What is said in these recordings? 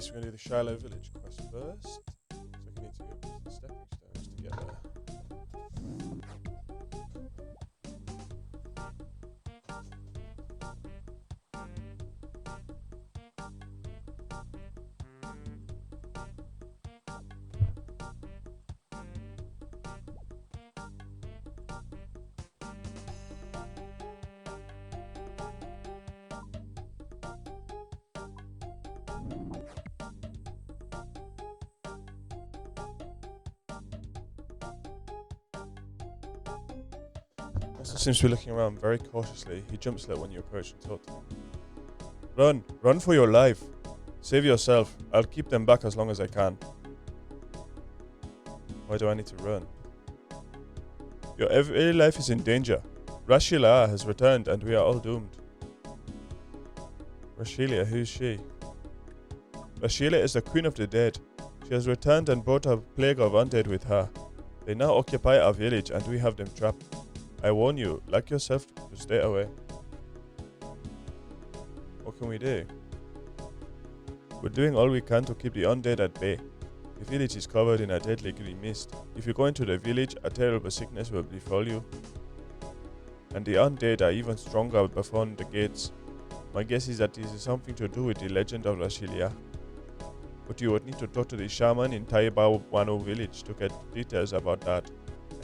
Nice, we're going to do the SHILO village quest first. So we need to go to the stepping stones to get there. Also seems to be looking around very cautiously. He jumps a little when you approach and talk to him. Run! Run for your life! Save yourself. I'll keep them back as long as I can. Why do I need to run? Your every life is in danger. Rashila has returned and we are all doomed. Rashilia, who's she? Rashila is the queen of the dead. She has returned and brought a plague of undead with her. They now occupy our village and we have them trapped. I warn you, like yourself, to stay away. What can we do? We're doing all we can to keep the undead at bay. The village is covered in a deadly green mist. If you go into the village, a terrible sickness will befall you. And the undead are even stronger beyond the gates. My guess is that this is something to do with the legend of Rashilia. But you would need to talk to the shaman in Wano village to get details about that.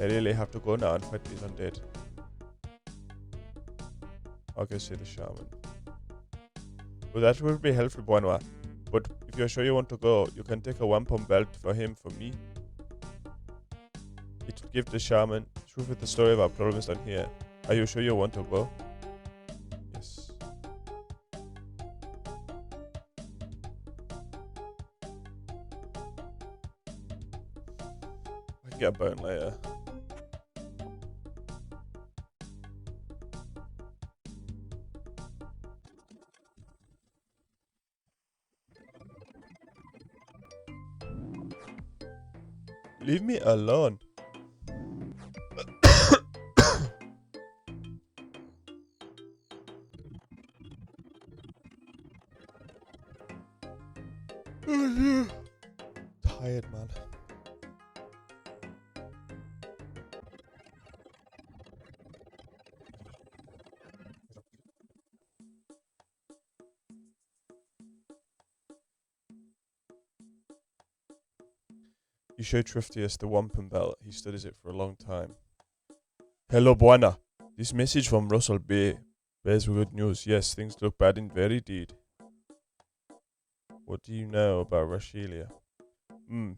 I really have to go now and fight these undead. I'll go see the shaman. Well, that will be helpful, Buanwa. But if you're sure you want to go, you can take a wampum belt for him from me. It will give the shaman truth with the story of our problems down here. Are you sure you want to go? Yes. I can get a bone later. Leave me alone. Tired, man. You show Triftius the wampum belt. He studies it for a long time. Hello, Buana. This message from Russell bears good news. Yes, things look bad in deed. What do you know about Rashilia?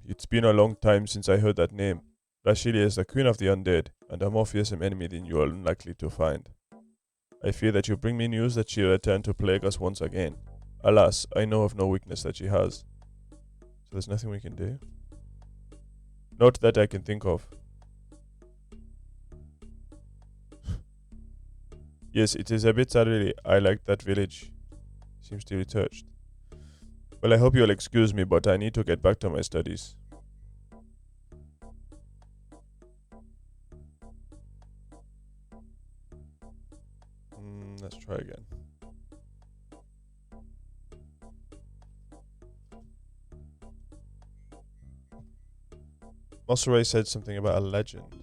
It's been a long time since I heard that name. Rashilia is the queen of the undead, and a more fearsome enemy than you are unlikely to find. I fear that you bring me news that she will return to plague us once again. Alas, I know of no weakness that she has. So there's nothing we can do? Not that I can think of. Yes, it is a bit sad really. I like that village. Seems to be touched. Well, I hope you'll excuse me, but I need to get back to my studies. Let's try again. Osrs said something about a legend.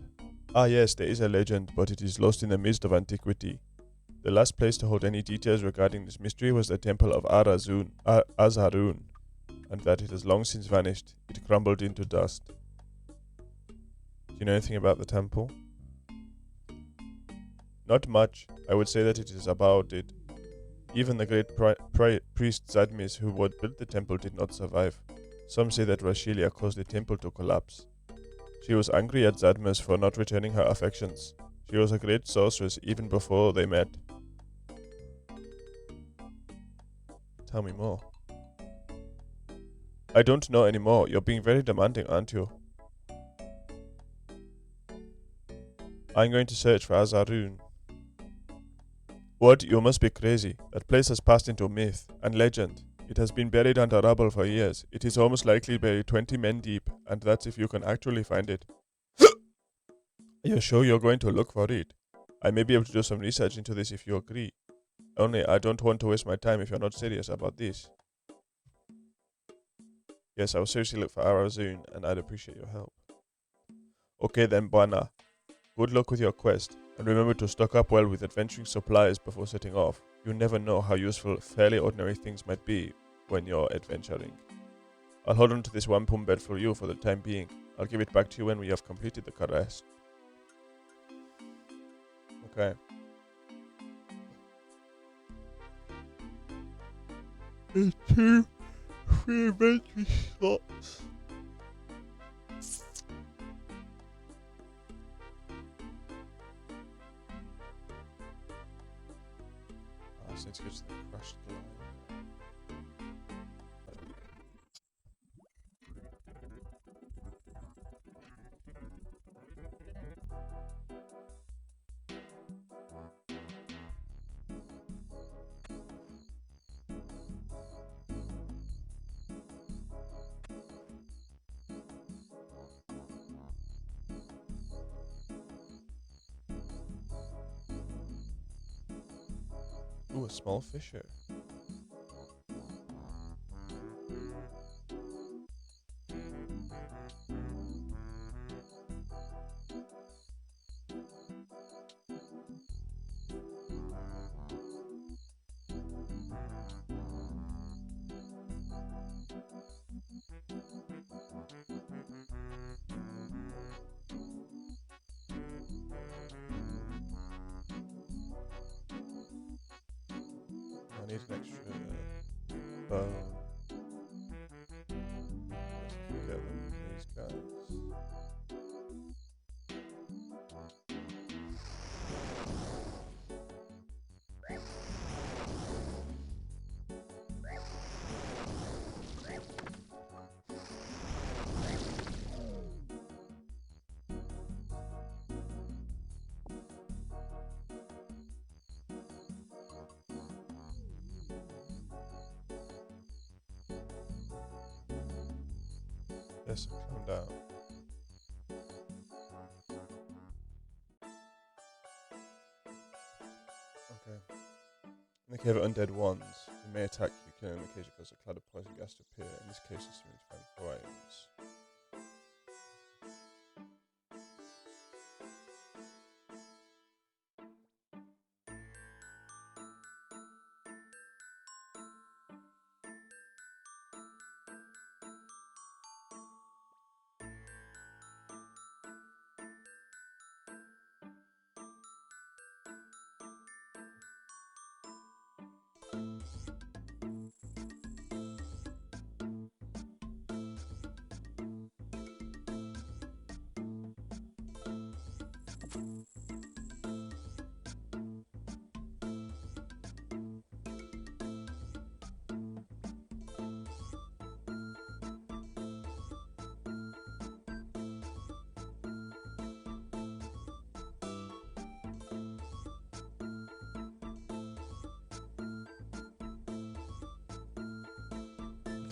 Ah yes, there is a legend, but it is lost in the mist of antiquity. The last place to hold any details regarding this mystery was the temple of Azharun, and that it has long since vanished. It crumbled into dust. Do you know anything about the temple? Not much. I would say that it is about it. Even the great priest Zadmis who would build the temple did not survive. Some say that Rashilia caused the temple to collapse. She was angry at Zadmis for not returning her affections. She was a great sorceress even before they met. Tell me more. I don't know anymore. You're being very demanding, aren't you? I'm going to search for Azharun. What? You must be crazy. That place has passed into myth and legend. It has been buried under rubble for years. It is almost likely buried 20 men deep, and that's if you can actually find it. Are you sure you're going to look for it? I may be able to do some research into this if you agree. Only I don't want to waste my time if you're not serious about this. Yes, I will seriously look for arrows soon, and I'd appreciate your help. Okay then, Bwana. Good luck with your quest, and remember to stock up well with adventuring supplies before setting off. You never know how useful fairly ordinary things might be when you're adventuring. I'll hold on to this wampum bed for you for the time being. I'll give it back to you when we have completed the quest. Okay. There's 2 free inventory slots. I just need to go to the crashed glider. Ooh, a small fisher. I need an extra bone. Let's get one of these guys. Yes, calm down. Okay. In the cave of undead ones, they may attack you, killing them occasionally because a cloud of poison gas to appear. In this case, it's to find 4 items.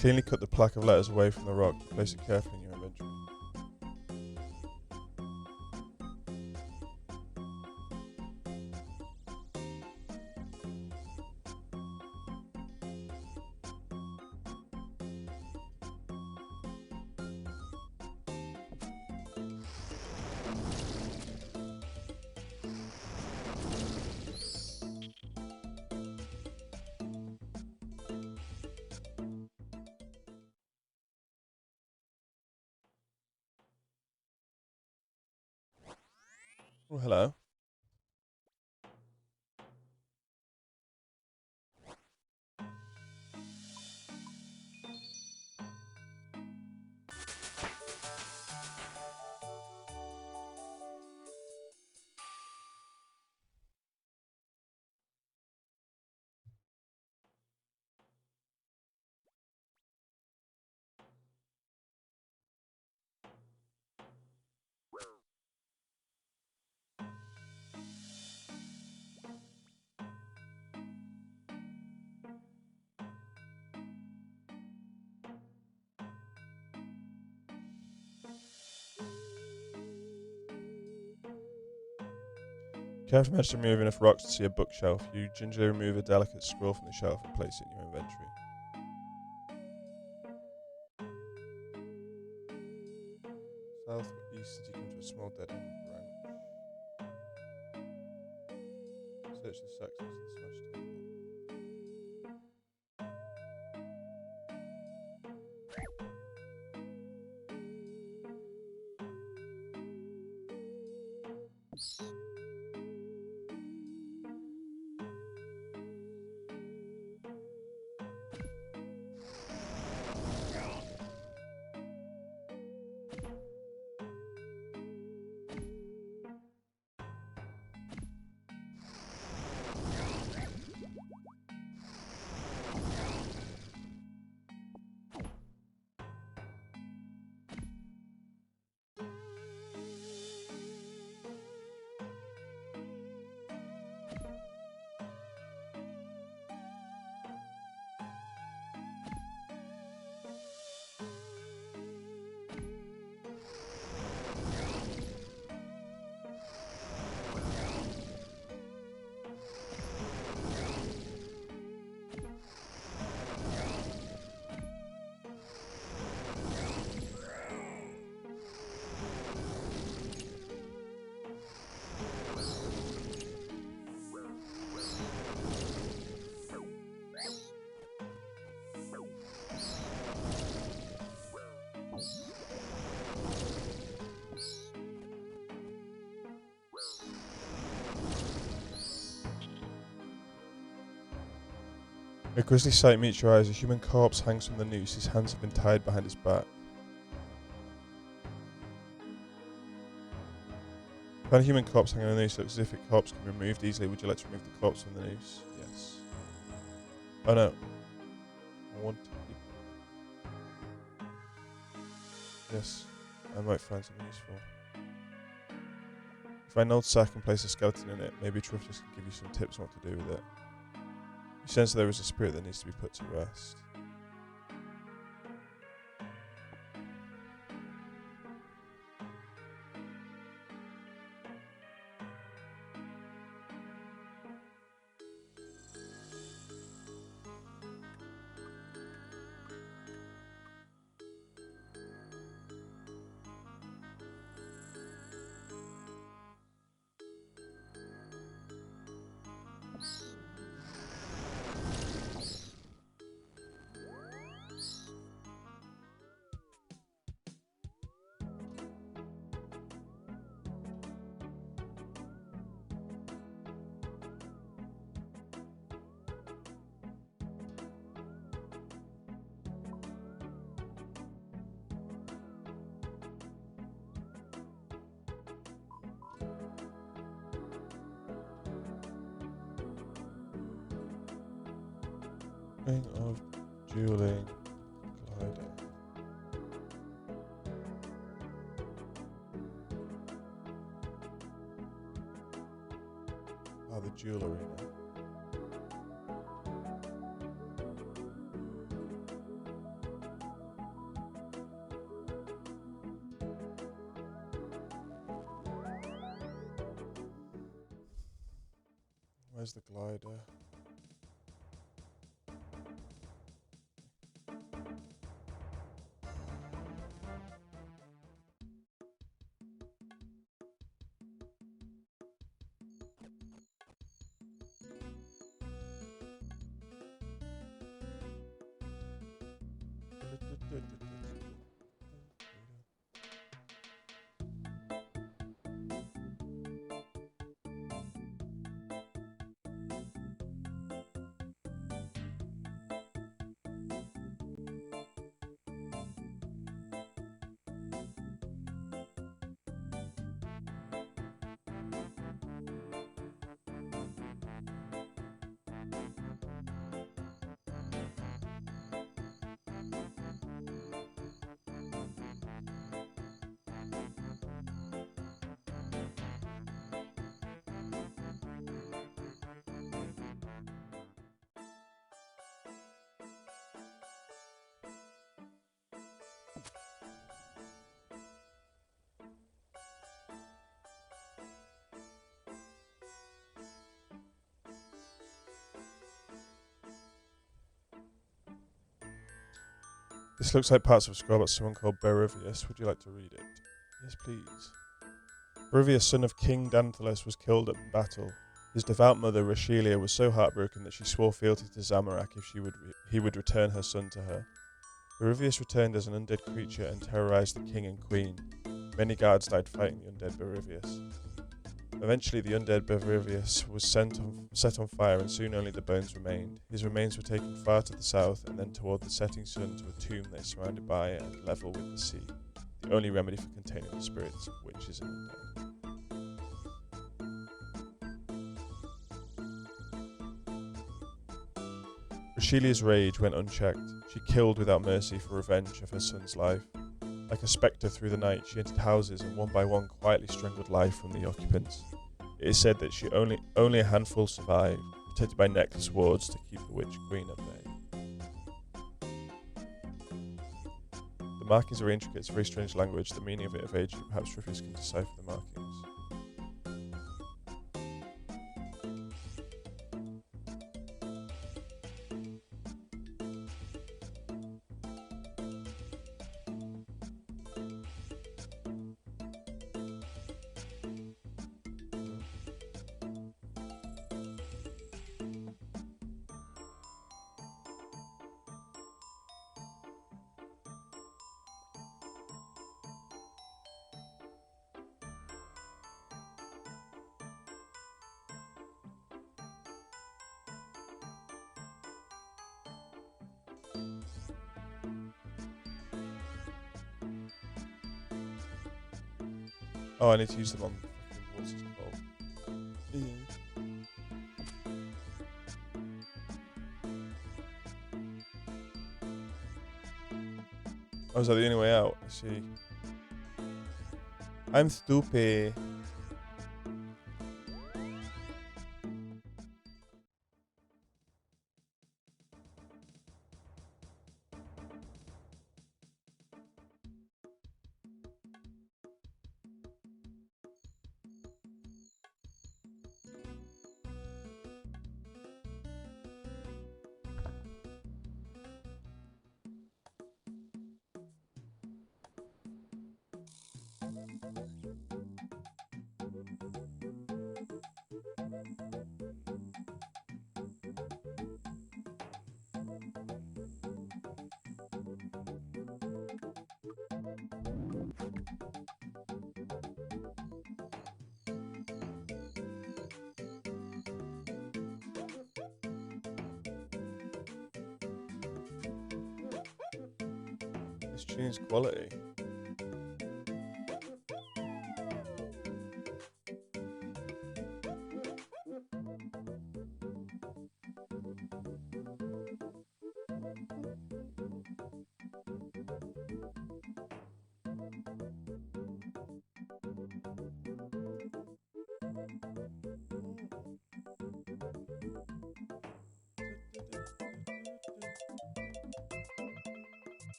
Cleanly cut the plaque of letters away from the rock and place it carefully in your inventory. Oh, hello. Carefully manage to remove enough rocks to see a bookshelf. You gingerly remove a delicate scroll from the shelf and place it in your inventory. Southeast as you come to a small dead-end branch. Search the sections of the smashed temple. A grisly sight meets your eyes. A human corpse hangs from the noose. His hands have been tied behind his back. Find a human corpse hanging on the noose. Looks as if a corpse can be removed easily. Would you like to remove the corpse from the noose? Yes. Oh no. I want to keep... Yes. I might find something useful. Find an old sack and place a skeleton in it. Maybe Truffles can give you some tips on what to do with it. You sense there is a spirit that needs to be put to rest. Ring of dueling glider. Ah, the duel arena. Where's the glider? This looks like parts of a scroll about someone called Berivius. Would you like to read it? Yes, please. Berivius, son of King Danthalus, was killed in battle. His devout mother, Rashelia, was so heartbroken that she swore fealty to Zamorak if he would return her son to her. Berivius returned as an undead creature and terrorized the king and queen. Many guards died fighting the undead Berivius. Eventually, the undead Berivius was set on fire, and soon only the bones remained. His remains were taken far to the south and then toward the setting sun to a tomb that is surrounded by and level with the sea, the only remedy for containing the spirits of witches and undead. Rashelia's rage went unchecked. She killed without mercy for revenge of her son's life. Like a spectre through the night, she entered houses and one by one quietly strangled life from the occupants. It is said that only a handful survived, protected by necklace wards to keep the witch queen at bay. The markings are intricate. It's a very strange language. The meaning of it evades you. Perhaps Rufus can decipher the markings. Oh, I need to use them on what's it called? Oh, is that the only way out? I see. I'm stupid. This tune's quality.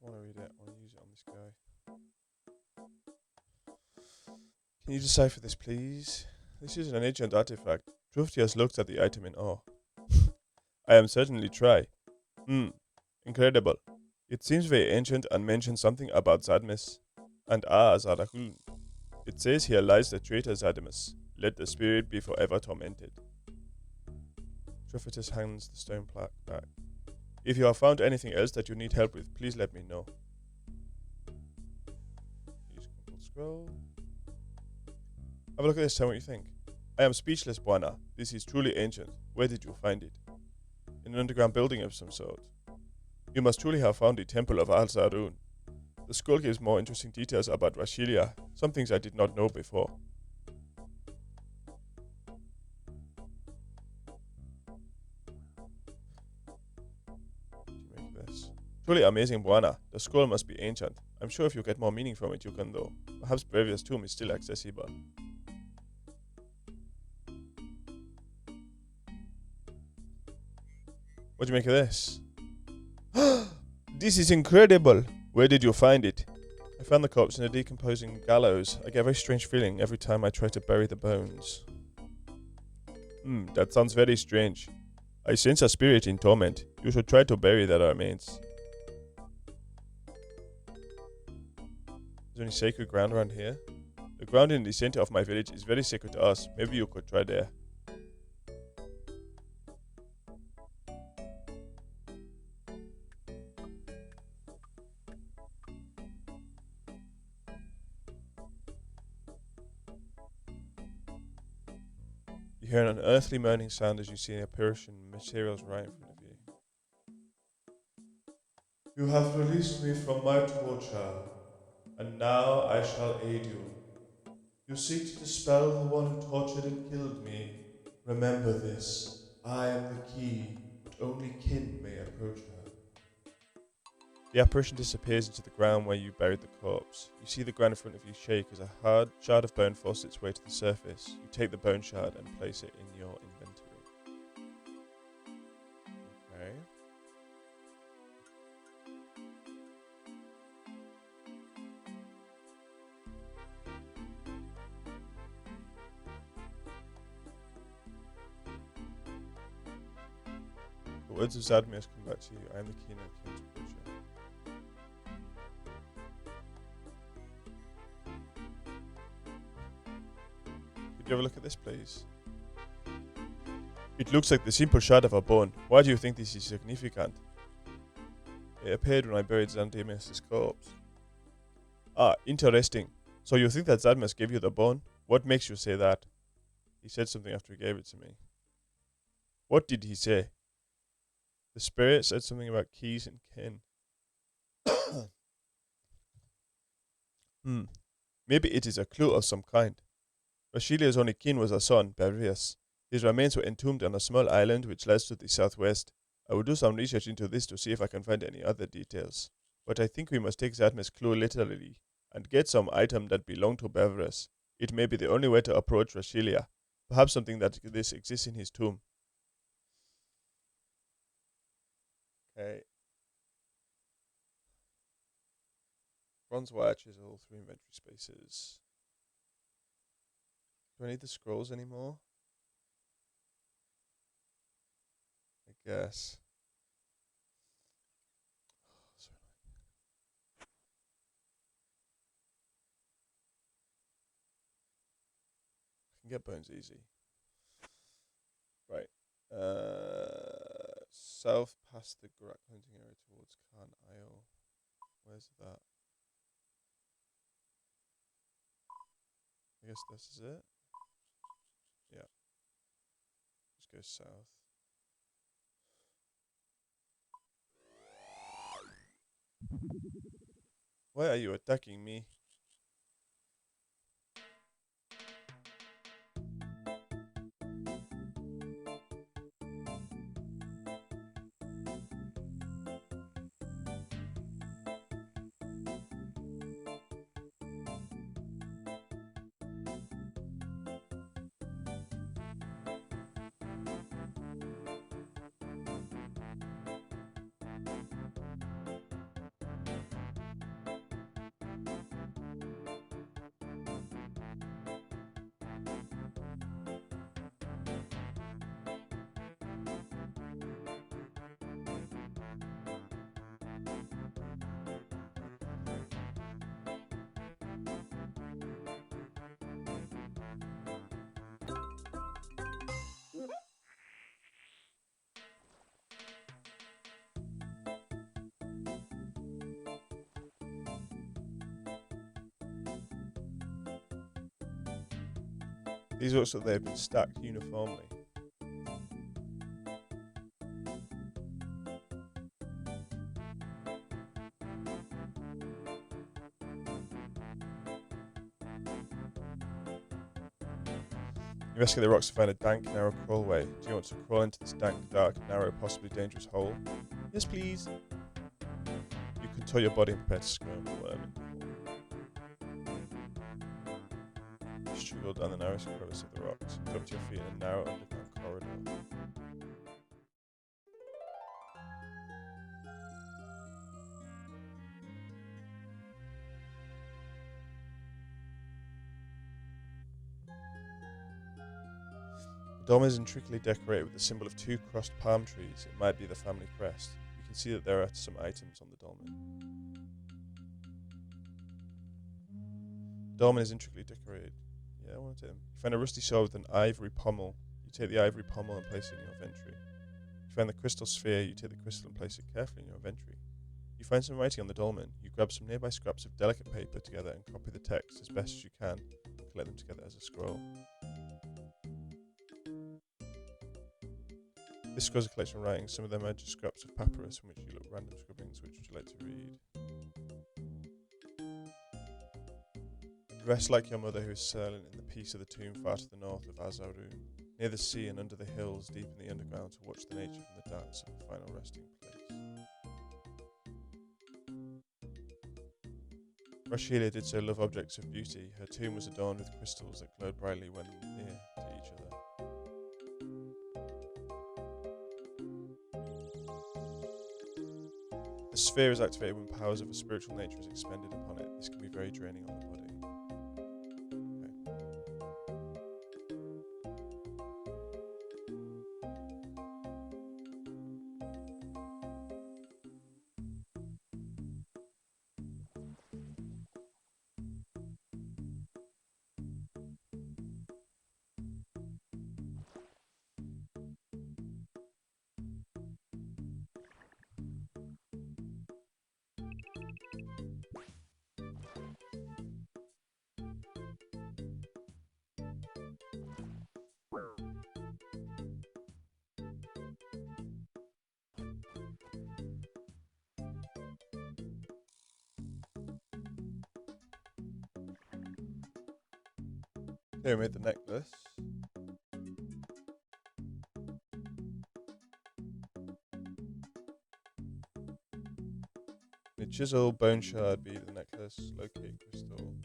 I want to read it. I want to use it on this guy. Can you decipher this, please? This is an ancient artifact. Drufty has looked at the item in awe. I am certainly try. Incredible. It seems very ancient and mentions something about Zadmis. And Zarakul. It says here lies the traitor Zadimus. Let the spirit be forever tormented. Druftus hands the stone plaque back. If you have found anything else that you need help with, please let me know. Use Crumpled Scroll. Have a look at this, tell me what you think. I am speechless, Buana. This is truly ancient. Where did you find it? In an underground building of some sort. You must truly have found the Temple of Al-Zarun. The scroll gives more interesting details about Rashelia, some things I did not know before. Truly amazing, Buana. The scroll must be ancient. I'm sure if you get more meaning from it, you can though. Perhaps Brevia's tomb is still accessible. What do you make of this? This is incredible! Where did you find it? I found the corpse in a decomposing gallows. I get a very strange feeling every time I try to bury the bones. That sounds very strange. I sense a spirit in torment. You should try to bury their remains. Is there any sacred ground around here? The ground in the center of my village is very sacred to us. Maybe you could try there. You hear an unearthly moaning sound as you see apparition materials right in front of you. You have released me from my torture, and now I shall aid you. You seek to dispel the one who tortured and killed me. Remember this. I am the key, but only kin may approach her. The apparition disappears into the ground where you buried the corpse. You see the ground in front of you shake as a hard shard of bone forces its way to the surface. You take the bone shard and place it in your inventory. Okay. The words of Zadmir's come back to you. I am the king of King's Butcher. Could you have a look at this, please? It looks like the simple shard of a bone. Why do you think this is significant? It appeared when I buried Zandemis' corpse. Ah, interesting. So you think that Zadmis gave you the bone? What makes you say that? He said something after he gave it to me. What did he say? The spirit said something about keys and kin. Maybe it is a clue of some kind. Rashilia's only kin was a son, Berius. His remains were entombed on a small island which lies to the southwest. I will do some research into this to see if I can find any other details. But I think we must take Zadmir's clue literally and get some item that belonged to Berius. It may be the only way to approach Rashilia. Perhaps something that this exists in his tomb. Okay. Bronze wire chisel, 3 inventory spaces. Do I need the scrolls anymore? I guess. So I can get bones easy. Right. South past the Grak hunting area towards Khan Isle. Where's that? I guess this is it. Yeah. Just go south. Why are you attacking me? These looks like they've been stacked uniformly. Investigate the rocks to find a dank, narrow crawlway. Do you want to crawl into this dank, dark, narrow, possibly dangerous hole? Yes, please. Contour your body and prepare to squirm. Struggle down the narrowest crevice of the rocks. Drop to your feet in a narrow underground corridor. The dome is intricately decorated with the symbol of 2 crossed palm trees. It might be the family crest. You can see that there are some items on the dolmen. The dolmen is intricately decorated. Yeah, I want to take them. You find a rusty sword with an ivory pommel. You take the ivory pommel and place it in your inventory. You find the crystal sphere. You take the crystal and place it carefully in your inventory. You find some writing on the dolmen. You grab some nearby scraps of delicate paper together and copy the text as best as you can. Collect them together as a scroll. This scroll is a collection of writings. Some of them are just scraps of papyrus from which you look random scribblings. Which would you like to read? Dressed like your mother who is silent in the peace of the tomb far to the north of Azaru, near the sea and under the hills, deep in the underground, to watch the nature from the darkness of the final resting place. Rashida did so love objects of beauty. Her tomb was adorned with crystals that glowed brightly when near to each other. The sphere is activated when powers of a spiritual nature is expended upon it. This can be very draining on the body. Okay, we made the necklace. The chisel, bone shard, bead of the necklace, locate crystal.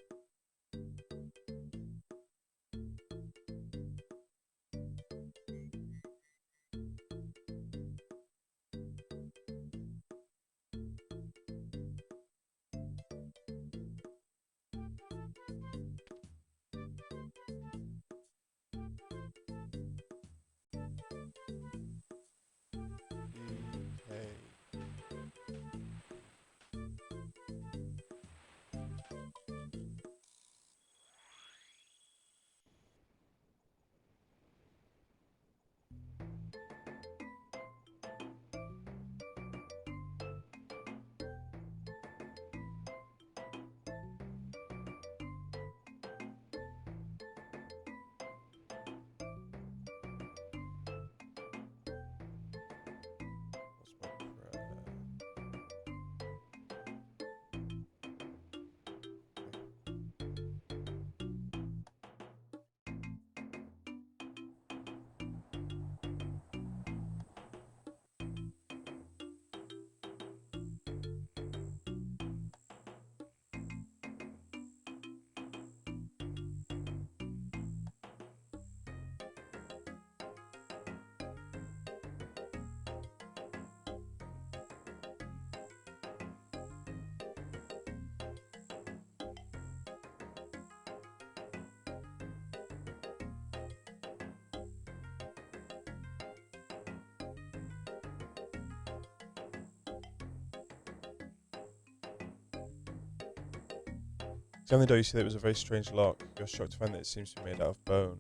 Examine the door, you see that it was a very strange lock. You're shocked to find that it seems to be made out of bone.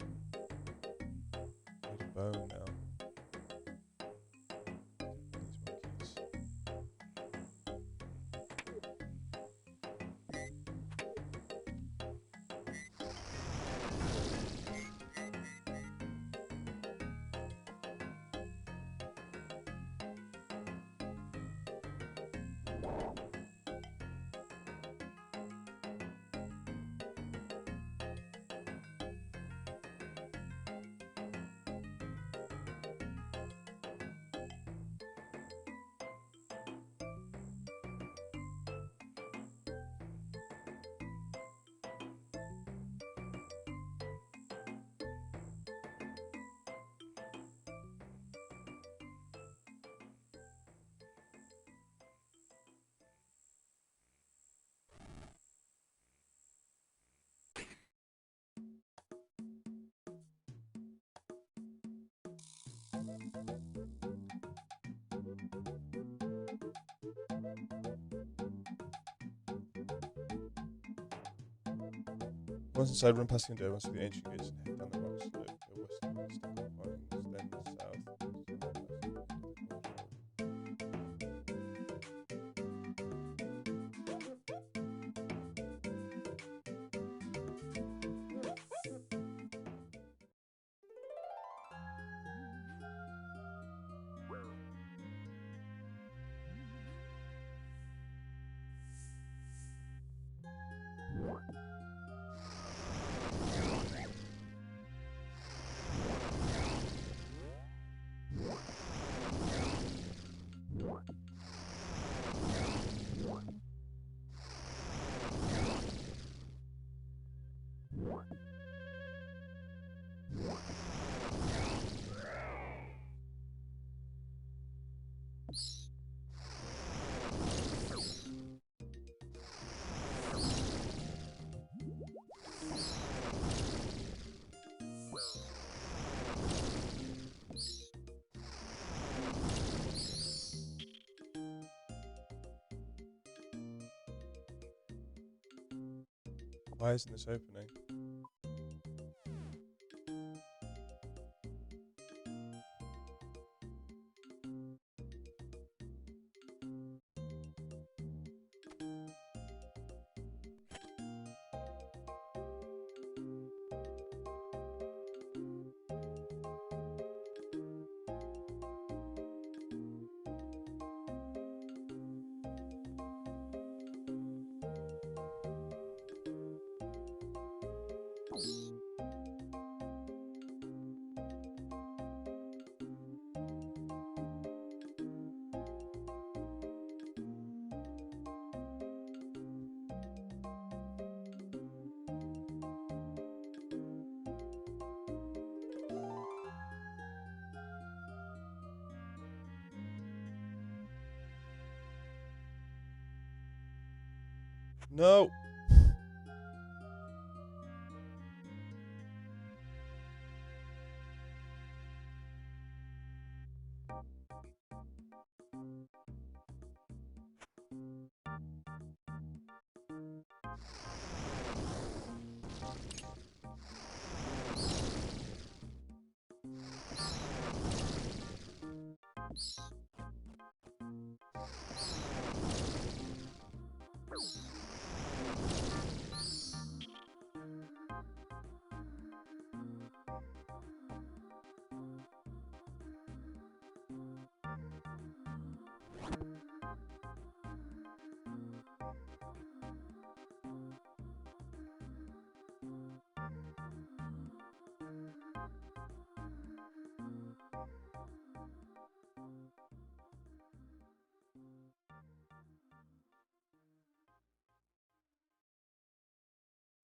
Made of bone now. These monkeys. Once inside, run past the door, once to the ancient gates and head down the rock slope. Go west and west, then south. Why isn't this opening? No!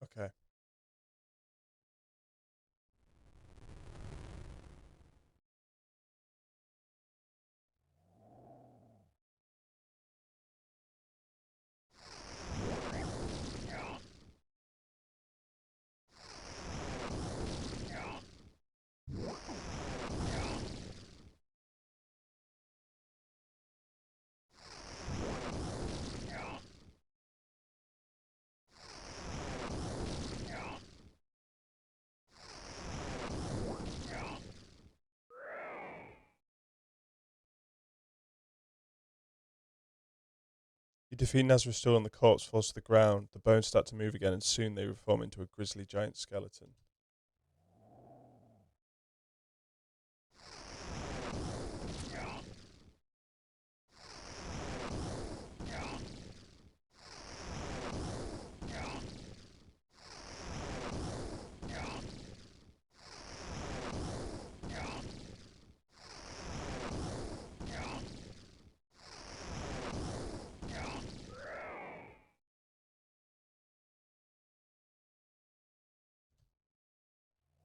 Okay. You defeat Nazareth still on the corpse, falls to the ground. The bones start to move again, and soon they reform into a grisly giant skeleton.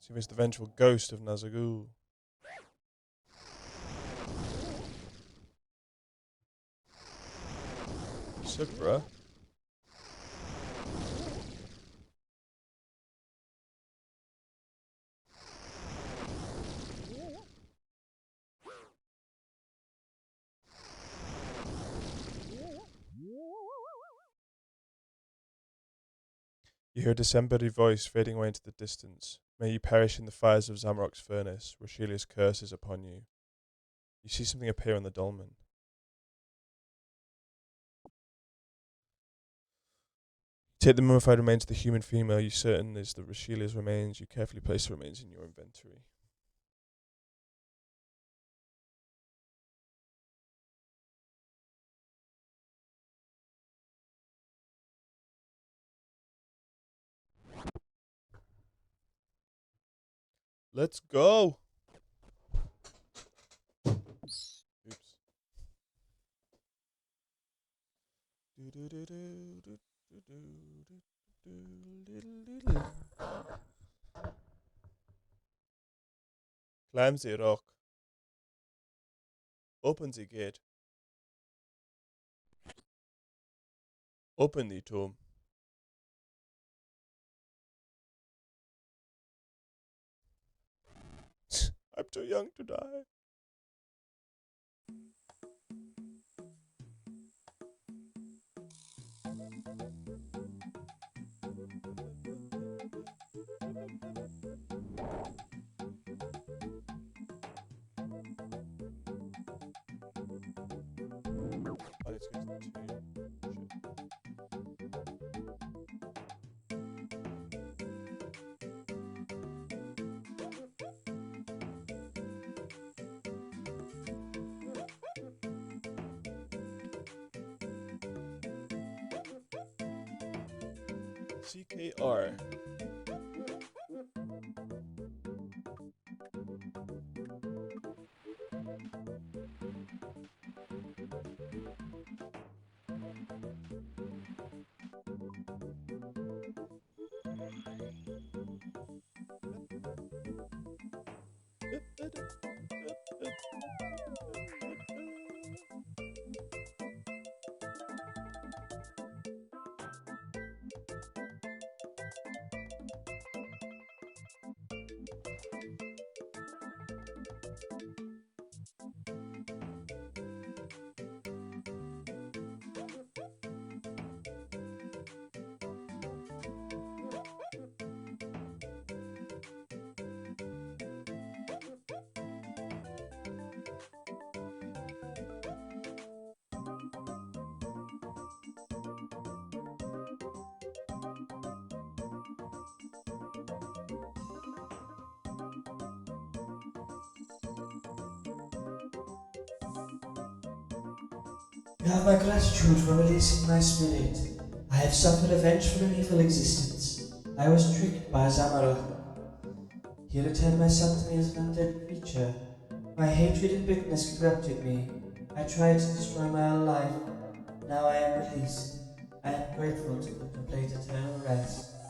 So it's the vengeful ghost of Nazagul. Sugra? You hear a disembodied voice fading away into the distance. May you perish in the fires of Zamarok's furnace. Rashilia's curse is upon you. You see something appear on the dolmen. Take the mummified remains of the human female. You certain is the Rashilia's remains. You carefully place the remains in your inventory. Let's go! Oops. Climb the rock. Open the gate. Open the tomb. I'm too young to die. Oh, let's go to the tomb. CKR. You have my gratitude for releasing my spirit. I have suffered a vengeful and evil existence. I was tricked by Zamarok. He returned my son to me as an undead creature. My hatred and bitterness corrupted me. I tried to destroy my own life. Now I am released. I am grateful to contemplate eternal rest.